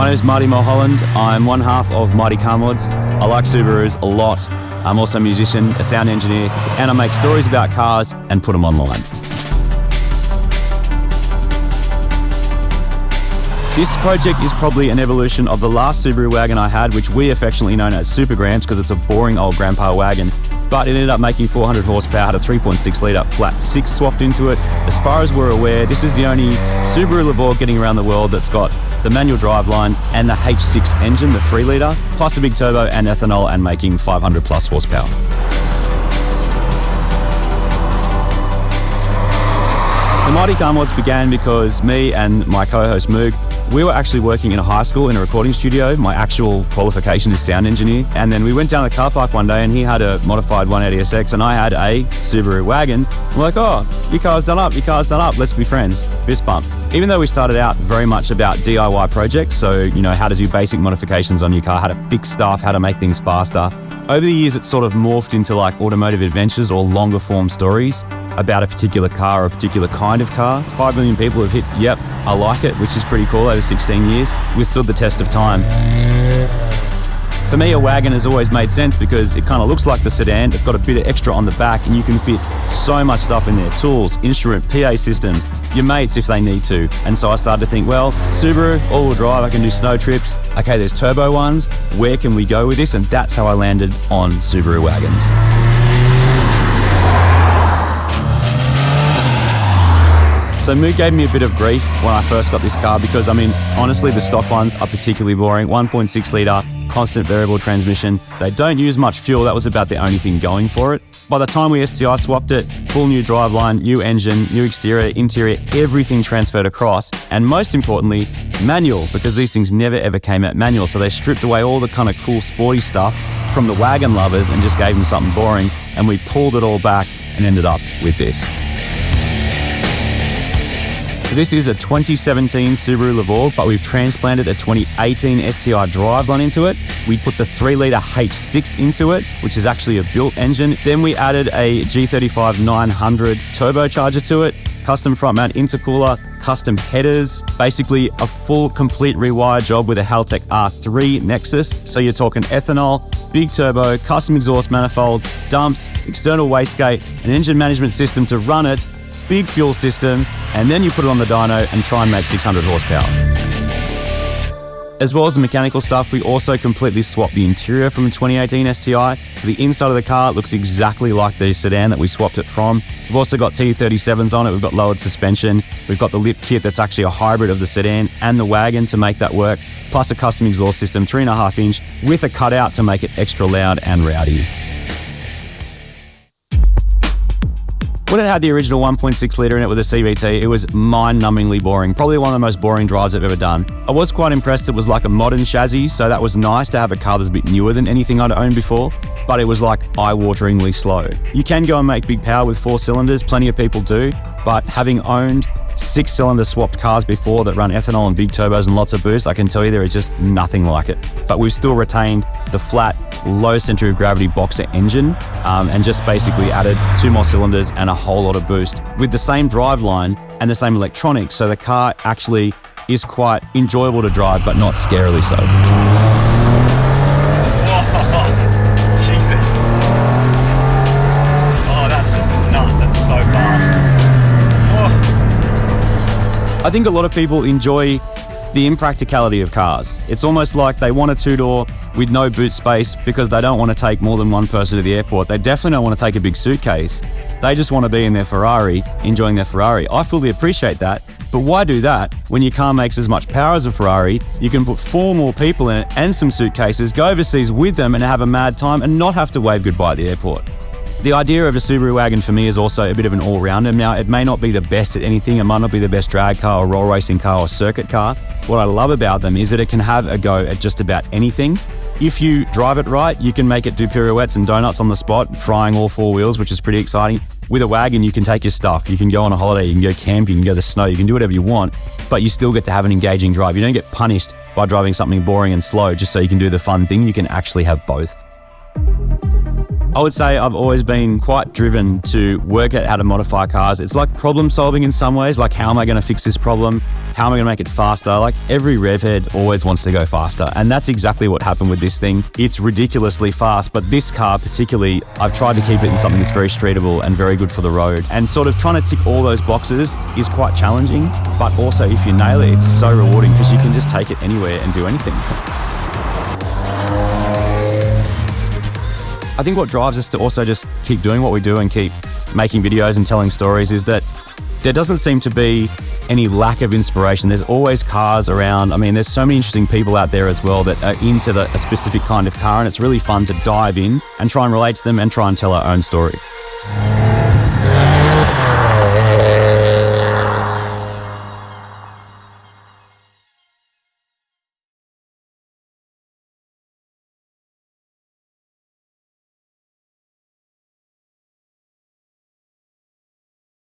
My name is Marty Mulholland. I'm one half of Mighty Car Mods. I like Subarus a lot. I'm also a musician, a sound engineer, and I make stories about cars and put them online. This project is probably an evolution of the last Subaru wagon I had, which we affectionately known as Super Grange because it's a boring old grandpa wagon. But it ended up making 400 horsepower, had a 3.6 litre flat 6 swapped into it. As far as we're aware, this is the only Subaru Levorg getting around the world that's got the manual driveline and the H6 engine, the 3 litre, plus a big turbo and ethanol, and making 500 plus horsepower. The Mighty Car Mods began because me and my co-host Moog, we were actually working in a high school in a recording studio. My actual qualification is sound engineer. And then we went down the car park one day and he had a modified 180SX and I had a Subaru wagon. We're like, oh, your car's done up, let's be friends. Fist bump. Even though we started out very much about DIY projects, so, how to do basic modifications on your car, how to fix stuff, how to make things faster. Over the years, it's sort of morphed into like automotive adventures or longer form stories about a particular car or a particular kind of car. 5 million people have hit, yep, I like it, which is pretty cool over 16 years. Withstood the test of time. For me, a wagon has always made sense because it kind of looks like the sedan. It's got a bit of extra on the back and you can fit so much stuff in there. Tools, instrument, PA systems, your mates if they need to. And so I started to think, well, Subaru, all-wheel drive, I can do snow trips. Okay, there's turbo ones. Where can we go with this? And that's how I landed on Subaru wagons. So Moog gave me a bit of grief when I first got this car because, honestly, the stock ones are particularly boring. 1.6 litre, constant variable transmission. They don't use much fuel. That was about the only thing going for it. By the time we STI swapped it, full new driveline, new engine, new exterior, interior, everything transferred across. And most importantly, manual, because these things never ever came out manual. So they stripped away all the kind of cool sporty stuff from the wagon lovers and just gave them something boring. And we pulled it all back and ended up with this. So this is a 2017 Subaru Levorg, but we've transplanted a 2018 STI driveline into it. We put the 3 litre H6 into it, which is actually a built engine. Then we added a G35 900 turbocharger to it, custom front mount intercooler, custom headers, basically a full complete rewire job with a Haltech R3 Nexus. So you're talking ethanol, big turbo, custom exhaust manifold, dumps, external wastegate, an engine management system to run it, big fuel system, and then you put it on the dyno and try and make 600 horsepower. As well as the mechanical stuff, we also completely swapped the interior from the 2018 STI. So the inside of the car looks exactly like the sedan that we swapped it from. We've also got T37s on it, we've got lowered suspension, we've got the lip kit that's actually a hybrid of the sedan and the wagon to make that work, plus a custom exhaust system, 3.5 inch, with a cutout to make it extra loud and rowdy. When it had the original 1.6 litre in it with a CVT, it was mind-numbingly boring. Probably one of the most boring drives I've ever done. I was quite impressed it was like a modern chassis, so that was nice to have a car that's a bit newer than anything I'd owned before, but it was like eye-wateringly slow. You can go and make big power with 4 cylinders, plenty of people do, but having owned 6-cylinder swapped cars before that run ethanol and big turbos and lots of boost, I can tell you there is just nothing like it. But we've still retained the flat, low center of gravity boxer engine and just basically added 2 more cylinders and a whole lot of boost with the same driveline and the same electronics. So the car actually is quite enjoyable to drive, but not scarily so. Jesus. Oh, that's just nuts. That's so fast. I think a lot of people enjoy the impracticality of cars. It's almost like they want a 2-door with no boot space because they don't want to take more than one person to the airport. They definitely don't want to take a big suitcase. They just want to be in their Ferrari, enjoying their Ferrari. I fully appreciate that, but why do that when your car makes as much power as a Ferrari? You can put 4 more people in it and some suitcases, go overseas with them and have a mad time and not have to wave goodbye at the airport. The idea of a Subaru wagon for me is also a bit of an all-rounder. Now, it may not be the best at anything. It might not be the best drag car or roll racing car or circuit car. What I love about them is that it can have a go at just about anything. If you drive it right, you can make it do pirouettes and donuts on the spot, frying all 4 wheels, which is pretty exciting. With a wagon, you can take your stuff. You can go on a holiday, you can go camping, you can go to the snow, you can do whatever you want, but you still get to have an engaging drive. You don't get punished by driving something boring and slow just so you can do the fun thing. You can actually have both. I would say I've always been quite driven to work out how to modify cars. It's like problem solving in some ways, like how am I going to fix this problem? How am I going to make it faster? Like every rev head always wants to go faster. And that's exactly what happened with this thing. It's ridiculously fast, but this car particularly, I've tried to keep it in something that's very streetable and very good for the road. And sort of trying to tick all those boxes is quite challenging, but also if you nail it, it's so rewarding because you can just take it anywhere and do anything. I think what drives us to also just keep doing what we do and keep making videos and telling stories is that there doesn't seem to be any lack of inspiration. There's always cars around. I mean, there's so many interesting people out there as well that are into a specific kind of car, and it's really fun to dive in and try and relate to them and try and tell our own story.